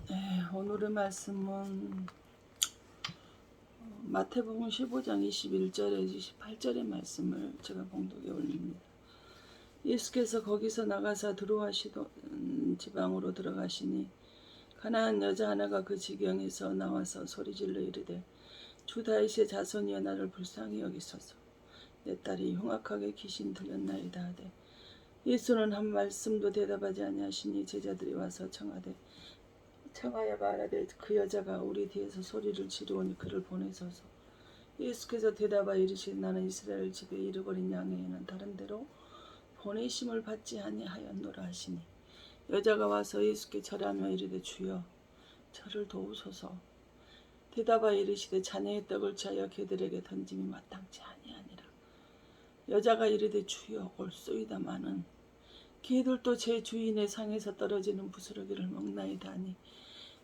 네, 오늘의 말씀은 마태복음 15장 21절에 28절의 말씀을 제가 봉독에 올립니다. 예수께서 거기서 나가사 두로와 시돈 지방으로 들어가시니 가나안 여자 하나가 그 지경에서 나와서 소리질러 이르되 주 다윗의 자손이여 나를 불쌍히 여기소서. 내 딸이 흉악하게 귀신 들렸나이다 하되 예수는 한 말씀도 대답하지 아니하시니 제자들이 와서 청하여 말하되 그 여자가 우리 뒤에서 소리를 지르오니 그를 보내소서. 예수께서 대답하여 이르시되 나는 이스라엘 집에 잃어버린 양에는 다른 데로 보내심을 받지 아니하였노라 하시니 여자가 와서 예수께 절하며 이르되 주여 저를 도우소서. 대답하여 이르시되 자네의 떡을 취하여 개들에게 던짐이 마땅치 아니하니라. 여자가 이르되 주여 옳소이다마는 개들도 제 주인의 상에서 떨어지는 부스러기를 먹나이다 하니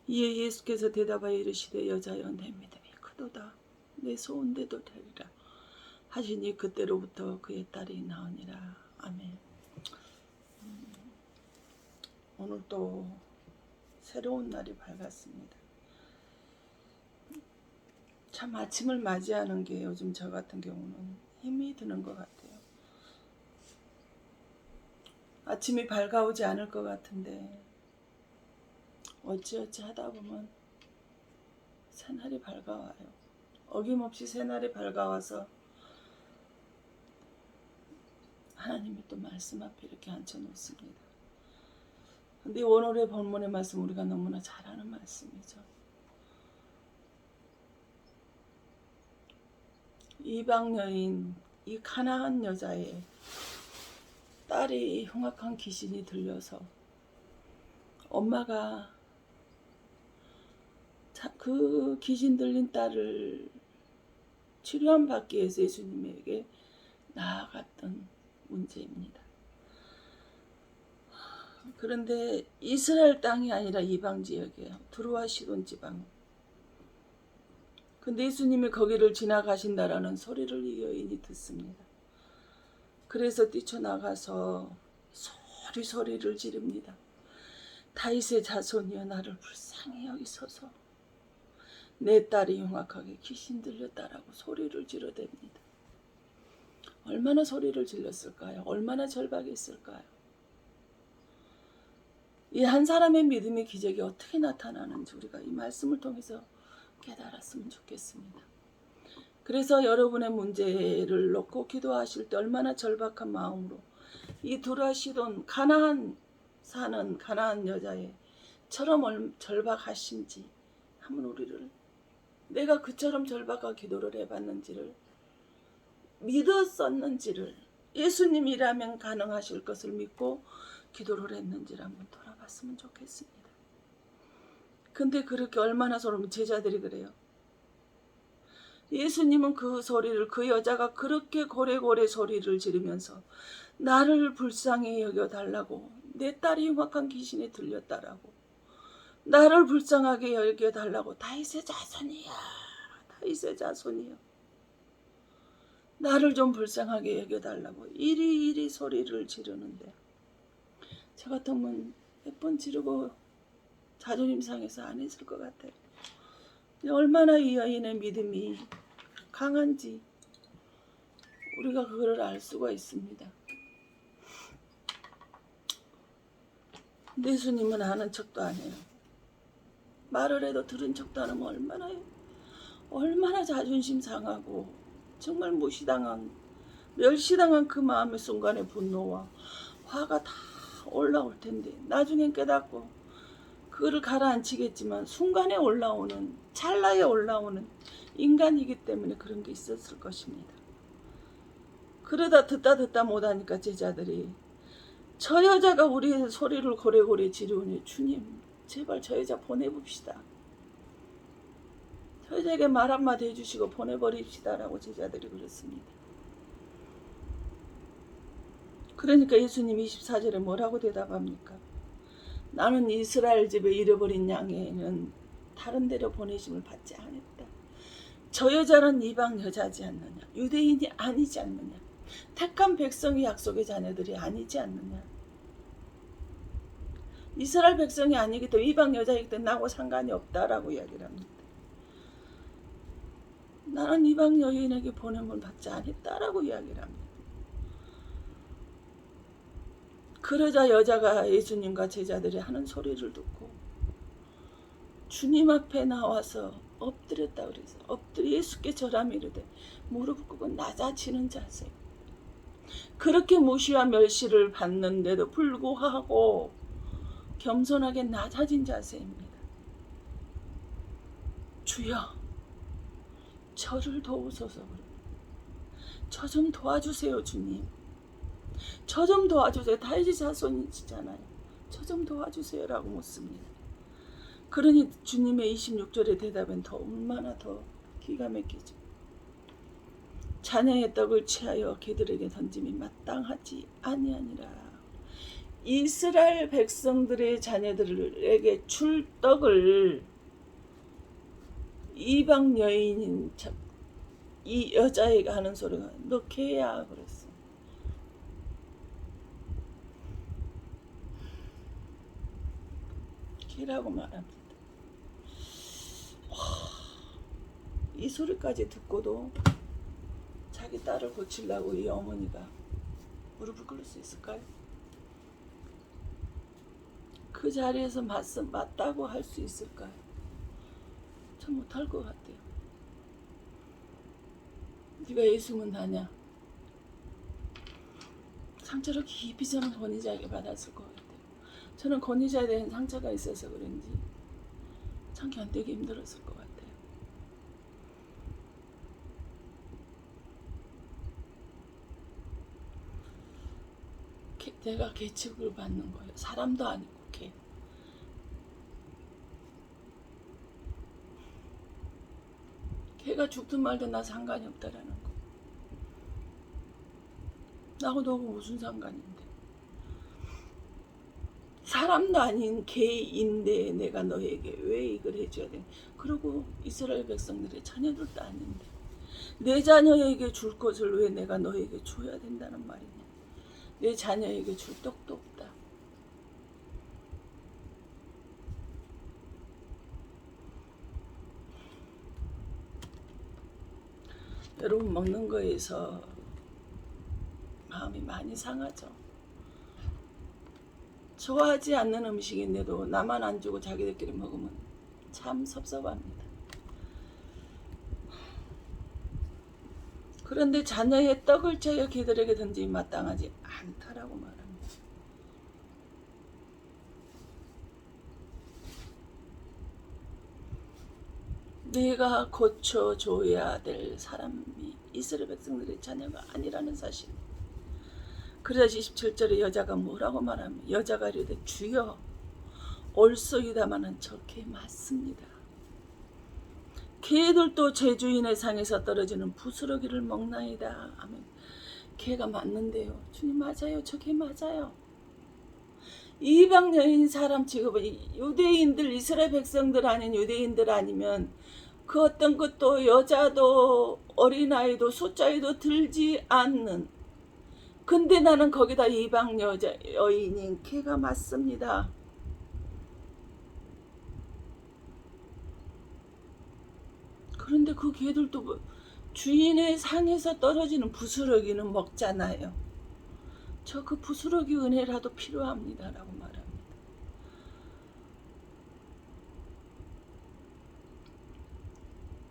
이에 예수께서 대답하여 이르시되 여자여 내 믿음이 크도다. 내 소원대도 되리라 하시니 그때로부터 그의 딸이 나으니라. 아멘. 오늘 또 새로운 날이 밝았습니다. 참 아침을 맞이하는 게 요즘 저 같은 경우는 힘이 드는 것 같아요. 아침이 밝아오지 않을 것 같은데 어찌어찌 하다 보면 새날이 밝아와요. 어김없이 새날이 밝아와서 하나님이 또 말씀 앞에 이렇게 앉혀놓습니다. 근데 오늘의 본문의 말씀 우리가 너무나 잘 아는 말씀이죠. 이방 여인 이 가나안 여자의 딸이 흉악한 귀신이 들려서 엄마가 그 귀신 들린 딸을 치료함 받기 위해서 예수님에게 나아갔던 문제입니다. 그런데 이스라엘 땅이 아니라 이방 지역이에요. 두로와 시돈 지방. 근데 예수님이 거기를 지나가신다라는 소리를 이 여인이 듣습니다. 그래서 뛰쳐나가서 소리를 지릅니다. 다윗의 자손이여 나를 불쌍히 여기소서. 내 딸이 흉악하게 귀신 들렸다라고 소리를 지르댑니다. 얼마나 소리를 질렀을까요? 얼마나 절박했을까요? 이 한 사람의 믿음의 기적이 어떻게 나타나는지 우리가 이 말씀을 통해서 깨달았으면 좋겠습니다. 그래서 여러분의 문제를 놓고 기도하실 때 얼마나 절박한 마음으로 이 두로와 시돈 가나안 사는 가나안 여자애처럼 절박하신지 한번 우리를 내가 그처럼 절박하게 기도를 해봤는지를 믿었었는지를 예수님이라면 가능하실 것을 믿고 기도를 했는지를 한번 돌아봤으면 좋겠습니다. 근데 그렇게 얼마나 소름 제자들이 그래요. 예수님은 그 소리를 그 여자가 그렇게 고래고래 소리를 지르면서 나를 불쌍히 여겨달라고 내 딸이 흉악한 귀신에 들렸다라고 나를 불쌍하게 여겨달라고 다윗의 자손이야 나를 좀 불쌍하게 여겨달라고 이리 소리를 지르는데 저 같으면 몇 번 지르고 자존심 상해서 안 했을 것 같아요. 얼마나 이 여인의 믿음이 강한지 우리가 그거를 알 수가 있습니다. 예수님은 아는 척도 안 해요. 말을 해도 들은 척도 안 하면 얼마나 자존심 상하고 정말 멸시당한 그 마음의 순간의 분노와 화가 다 올라올 텐데 나중엔 깨닫고 그거를 가라앉히겠지만 순간에 올라오는 찰나에 올라오는 인간이기 때문에 그런 게 있었을 것입니다. 그러다 듣다 못하니까 제자들이 저 여자가 우리의 소리를 고래고래 지르오니 주님 제발 저 여자 보내봅시다. 저 여자에게 말 한마디 해주시고 보내버립시다라고 제자들이 그랬습니다. 그러니까 예수님 24절에 뭐라고 대답합니까? 나는 이스라엘 집에 잃어버린 양에는 다른 데로 보내심을 받지 않았다. 저 여자는 이방 여자지 않느냐? 유대인이 아니지 않느냐? 택한 백성의 약속의 자녀들이 아니지 않느냐? 이스라엘 백성이 아니기 때문에 이방 여자이기 때문에 나하고 상관이 없다라고 이야기를 합니다. 나는 이방 여인에게 보냄을 받지 않았다라고 이야기를 합니다. 그러자 여자가 예수님과 제자들이 하는 소리를 듣고 주님 앞에 나와서 엎드렸다 그래서 엎드려 예수께 절하며 이르되 무릎 꿇고 낮아지는 자세. 그렇게 무시와 멸시를 받는데도 불구하고 겸손하게 낮아진 자세입니다. 주여 저를 도우소서. 저 좀 도와주세요 주님. 저 좀 도와주세요. 다윗의 자손이시잖아요. 저 좀 도와주세요 라고 묻습니다. 그러니 주님의 26절의 대답은 더 얼마나 더 기가 막히죠. 자녀의 떡을 취하여 개들에게 던짐이 마땅하지 아니하니라. 이스라엘 백성들의 자녀들에게 줄 떡을 이방 여인인 이 여자에게 하는 소리가 너 개야 그랬어. 개라고 말합니다. 이 소리까지 듣고도 자기 딸을 고치려고 이 어머니가 무릎을 꿇을 수 있을까요? 그 자리에서 맞다고 할 수 있을까요? 전 못할 것 같아요. 네가 예수 믿느냐? 상처를 깊이 저는 권위자에게 받았을 것 같아요. 저는 권위자에 대한 상처가 있어서 그런지 참 견디기 힘들었을 것 같아요. 내가 개 취급을 받는 거예요. 사람도 아니고 개. 개가 죽든 말든 나 상관이 없다라는 거. 나하고 너하고 무슨 상관인데. 사람도 아닌 개인데 내가 너에게 왜 이걸 해줘야 돼. 그리고 이스라엘 백성들의 자녀들도 아닌데 내 자녀에게 줄 것을 왜 내가 너에게 줘야 된다는 말이냐. 내 자녀에게 줄 떡도 없다. 여러분 먹는 거에서 마음이 많이 상하죠. 좋아하지 않는 음식인데도 나만 안 주고 자기들끼리 먹으면 참 섭섭합니다. 그런데 자녀의 떡을 채여 개들에게 던지기 마땅하지 않다라고 말합니다. 내가 고쳐줘야 될 사람이 이스라엘 백성들의 자녀가 아니라는 사실. 그래서 27절에 여자가 뭐라고 말하면 여자가 이르되 주여 옳소이다마는 저 개 맞습니다. 개들도 제 주인의 상에서 떨어지는 부스러기를 먹나이다. 아멘. 개가 맞는데요. 주님 맞아요. 저 개 맞아요. 이방 여인 사람 취급은 유대인들 이스라엘 백성들 아닌 유대인들 아니면 그 어떤 것도 여자도 어린아이도 숫자에도 들지 않는 근데 나는 거기다 이방 여인인 개가 맞습니다. 그런데 그 개들도 주인의 상에서 떨어지는 부스러기는 먹잖아요. 저 그 부스러기 은혜라도 필요합니다 라고 말합니다.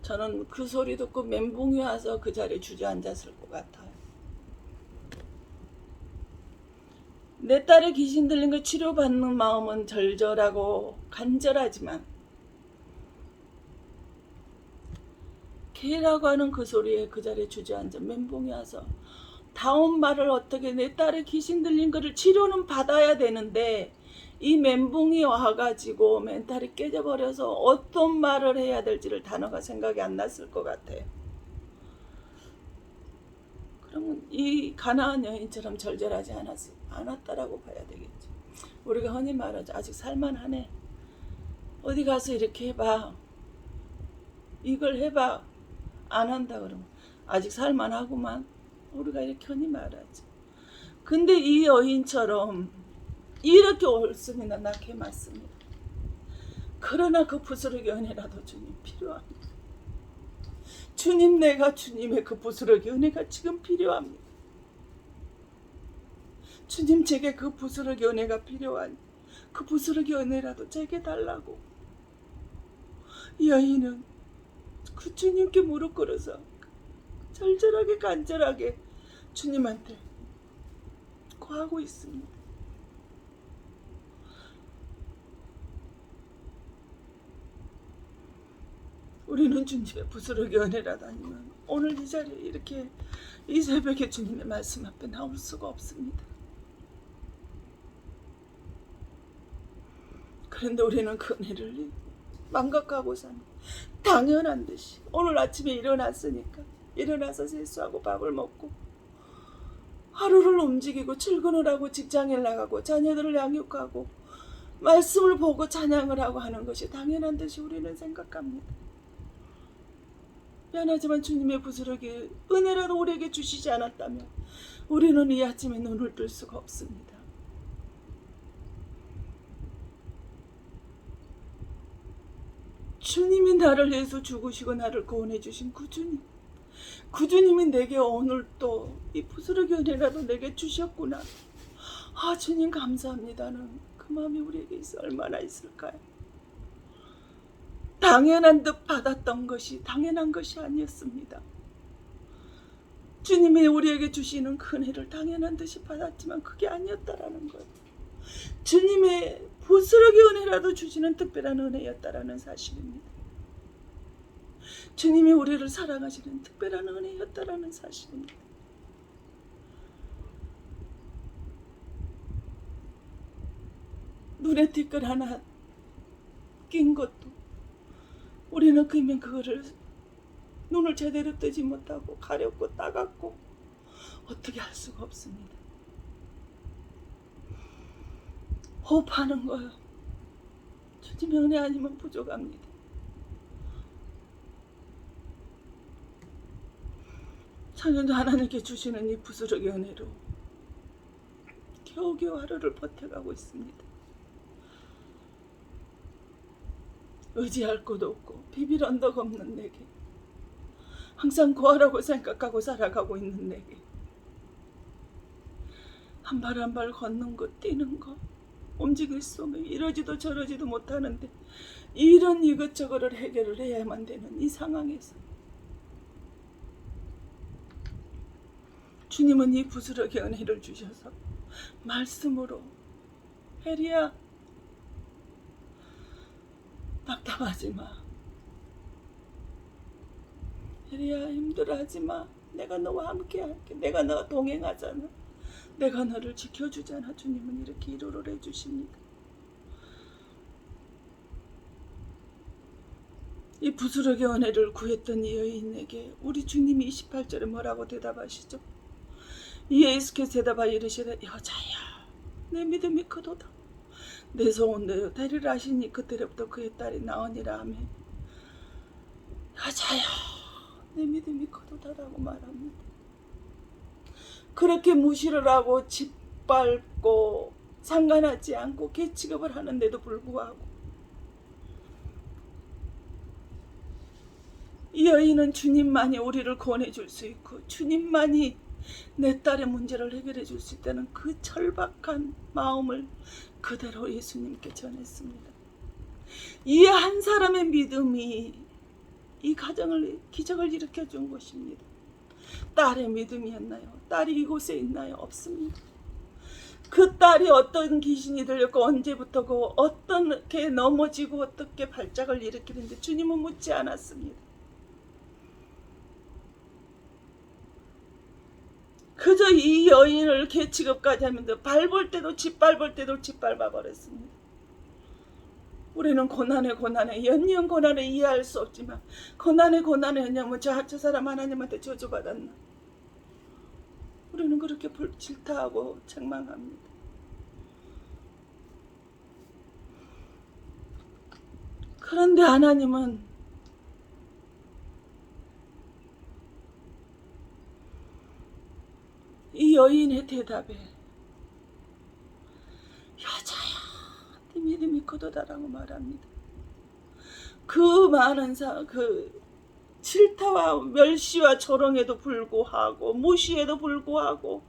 저는 그 소리 듣고 멘붕이 와서 그 자리에 주저앉았을 것 같아요. 내 딸의 귀신 들린 걸 치료받는 마음은 절절하고 간절하지만 개라고 하는 그 소리에 그 자리에 주저앉아 멘붕이 와서 다음 말을 어떻게 내 딸의 귀신 들린 거를 치료는 받아야 되는데 이 멘붕이 와가지고 멘탈이 깨져버려서 어떤 말을 해야 될지를 단어가 생각이 안 났을 것 같아요. 그러면 이 가나안 여인처럼 절절하지 않았다라고 봐야 되겠죠. 우리가 흔히 말하죠. 아직 살만하네. 어디 가서 이렇게 해봐. 이걸 해봐. 안 한다 그러면 아직 살만하구만. 우리가 이렇게 흔히 말하죠. 근데 이 여인처럼 이렇게 옳습니다. 낳게 맞습니다. 그러나 그 부스러기 은혜라도 주님 필요합니다. 주님, 내가 주님의 그 부스러기 은혜가 지금 필요합니다. 주님, 제게 그 부스러기 은혜가 필요한 그 부스러기 은혜라도 제게 달라고. 이 여인은 그 주님께 무릎 꿇어서 절절하게 간절하게 주님한테 구하고 있습니다. 우리는 주님의 부스러기 은혜라도 아니면 오늘 이 자리에 이렇게 이 새벽에 주님의 말씀 앞에 나올 수가 없습니다. 그런데 우리는 그 은혜를 망각하고 사는, 당연한 듯이 오늘 아침에 일어났으니까 일어나서 세수하고 밥을 먹고 하루를 움직이고 출근을 하고 직장에 나가고 자녀들을 양육하고 말씀을 보고 찬양을 하고 하는 것이 당연한 듯이 우리는 생각합니다. 미안하지만 주님의 부스러기 은혜라도 우리에게 주시지 않았다면 우리는 이 아침에 눈을 뜰 수가 없습니다. 주님이 나를 위해서 죽으시고 나를 구원해 주신 그 주님, 그 주님이 내게 오늘 또 이 부스러기 은혜라도 내게 주셨구나. 아, 주님 감사합니다는 그 마음이 우리에게 얼마나 있을까요? 당연한 듯 받았던 것이 당연한 것이 아니었습니다. 주님이 우리에게 주시는 그 은혜를 당연한 듯이 받았지만 그게 아니었다라는 거예요. 주님의 부스러기 은혜라도 주시는 특별한 은혜였다라는 사실입니다. 주님이 우리를 사랑하시는 특별한 은혜였다라는 사실입니다. 눈에 티끌 하나 낀 것도 우리는 그러면 그거를 눈을 제대로 뜨지 못하고 가렵고 따갑고 어떻게 할 수가 없습니다. 호흡하는 거요. 주님의 은혜 아니면 부족합니다. 천년도 하나님께 주시는 이 부스러기 은혜로 겨우겨우 하루를 버텨가고 있습니다. 의지할 곳 없고 비빌 언덕 없는 내게, 항상 고아라고 생각하고 살아가고 있는 내게 한 발 한 발 걷는 것, 뛰는 것, 움직일 수 없는, 이러지도 저러지도 못하는데 이런 이것저것을 해결을 해야만 되는 이 상황에서 주님은 이 부스러기 은혜를 주셔서 말씀으로, 혜리야 답답하지 마, 혜리야 힘들어하지 마, 내가 너와 함께 할게, 내가 너와 동행하잖아, 내가 너를 지켜주잖아. 주님은 이렇게 위로를 해주십니다. 이 부스러기 은혜를 구했던 이 여인에게 우리 주님이 28절에 뭐라고 대답하시죠? 예수께서 대답하여 이르시되 여자야 내 믿음이 크도다, 내 소원대로 되리라 하시니 그때부터 그의 딸이 나으니라 하며 여자야 내 믿음이 크도다라고 말합니다. 그렇게 무시를 하고 짓밟고 상관하지 않고 개취급을 하는데도 불구하고 이 여인은 주님만이 우리를 구원해 줄 수 있고 주님만이 내 딸의 문제를 해결해 줄 수 있다는 그 절박한 마음을 그대로 예수님께 전했습니다. 이 한 사람의 믿음이 이 가정을, 기적을 일으켜 준 것입니다. 딸의 믿음이었나요? 딸이 이곳에 있나요? 없습니다. 그 딸이 어떤 귀신이 들렸고 언제부터고 어떻게 넘어지고 어떻게 발작을 일으키는데 주님은 묻지 않았습니다. 그저 이 여인을 개취급까지 하면서 밟을 때도 짓밟을 때도 짓밟아 버렸습니다. 우리는 고난의 연이은 고난을 이해할 수 없지만 고난의 왜냐면 저 사람 하나님한테 저주받았나, 우리는 그렇게 질타하고 책망합니다. 그런데 하나님은 이 여인의 대답에 믿음이 크도다라고 말합니다. 그 많은 그 질타와 멸시와 조롱에도 불구하고 무시에도 불구하고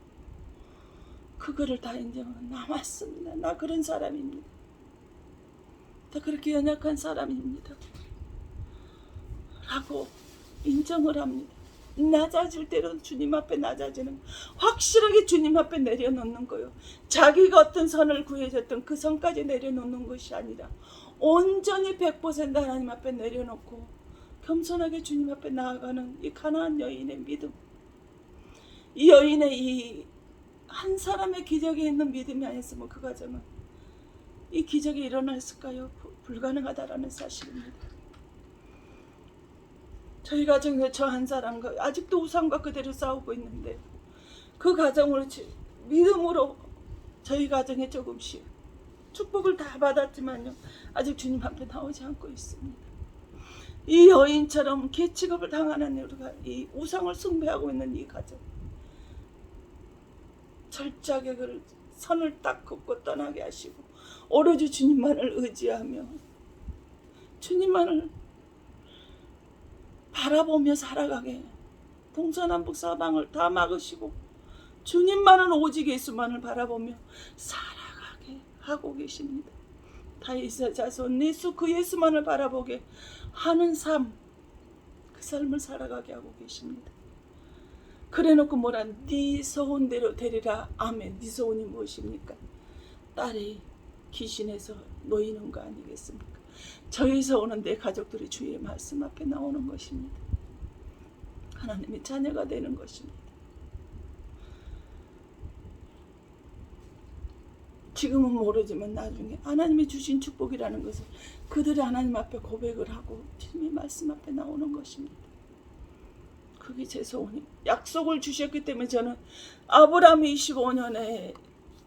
그거를 다 인정하고 남았습니다. 나 그런 사람입니다. 나 그렇게 연약한 사람입니다. 라고 인정을 합니다. 낮아질 때는 주님 앞에 낮아지는, 확실하게 주님 앞에 내려놓는 거요. 자기가 어떤 선을 구해줬던 그 선까지 내려놓는 것이 아니라 온전히 100% 하나님 앞에 내려놓고 겸손하게 주님 앞에 나아가는 이 가나안 여인의 믿음, 이 여인의 이 한 사람의 기적에 있는 믿음이 아니었으면 그 가정은 이 기적이 일어났을까요? 불가능하다라는 사실입니다. 저희 가정에 저 한 사람과 아직도 우상과 그대로 싸우고 있는데 그 가정으로 믿음으로 저희 가정에 조금씩 축복을 다 받았지만요, 아직 주님 앞에 나오지 않고 있습니다. 이 여인처럼 개취급을 당하는 우리가 이 우상을 숭배하고 있는 이 가정, 철저하게 그 선을 딱 긋고 떠나게 하시고 오로지 주님만을 의지하며 주님만을 바라보며 살아가게, 동서남북 사방을 다 막으시고 주님만은 오직 예수만을 바라보며 살아가게 하고 계십니다. 다윗의 자손 예수, 그 예수만을 바라보게 하는 삶, 그 삶을 살아가게 하고 계십니다. 그래놓고 뭐라, 네 소원대로 되리라. 아멘. 네 소원이 무엇입니까? 딸이 귀신에서 놓이는 거 아니겠습니까? 저희 소원은 내 가족들이 주의 말씀 앞에 나오는 것입니다. 하나님의 자녀가 되는 것입니다. 지금은 모르지만 나중에 하나님이 주신 축복이라는 것을 그들이 하나님 앞에 고백을 하고 주님의 말씀 앞에 나오는 것입니다. 그게 제 소원입니다. 약속을 주셨기 때문에 저는 아브라함이 25년의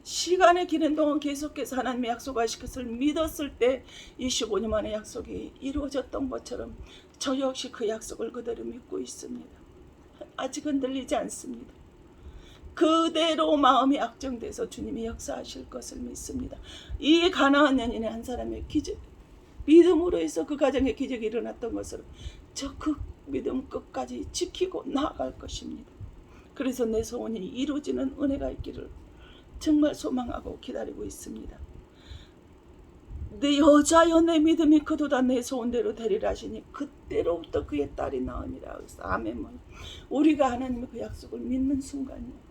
시간의 기는 동안 계속해서 하나님의 약속하신 것을 믿었을 때 25년 만에 약속이 이루어졌던 것처럼 저 역시 그 약속을 그대로 믿고 있습니다. 아직 흔들리지 않습니다. 그대로 마음이 악정돼서 주님이 역사하실 것을 믿습니다. 이 가나안 여인의 한 사람의 기적, 믿음으로 해서 그 가정의 기적이 일어났던 것으로 저 그 믿음 끝까지 지키고 나아갈 것입니다. 그래서 내 소원이 이루어지는 은혜가 있기를 정말 소망하고 기다리고 있습니다. 내 여자여 내 믿음이 크도다 내 소원대로 되리라 하시니 그때로부터 그의 딸이 나으니라. 아멘. 우리가 하나님의 그 약속을 믿는 순간이요,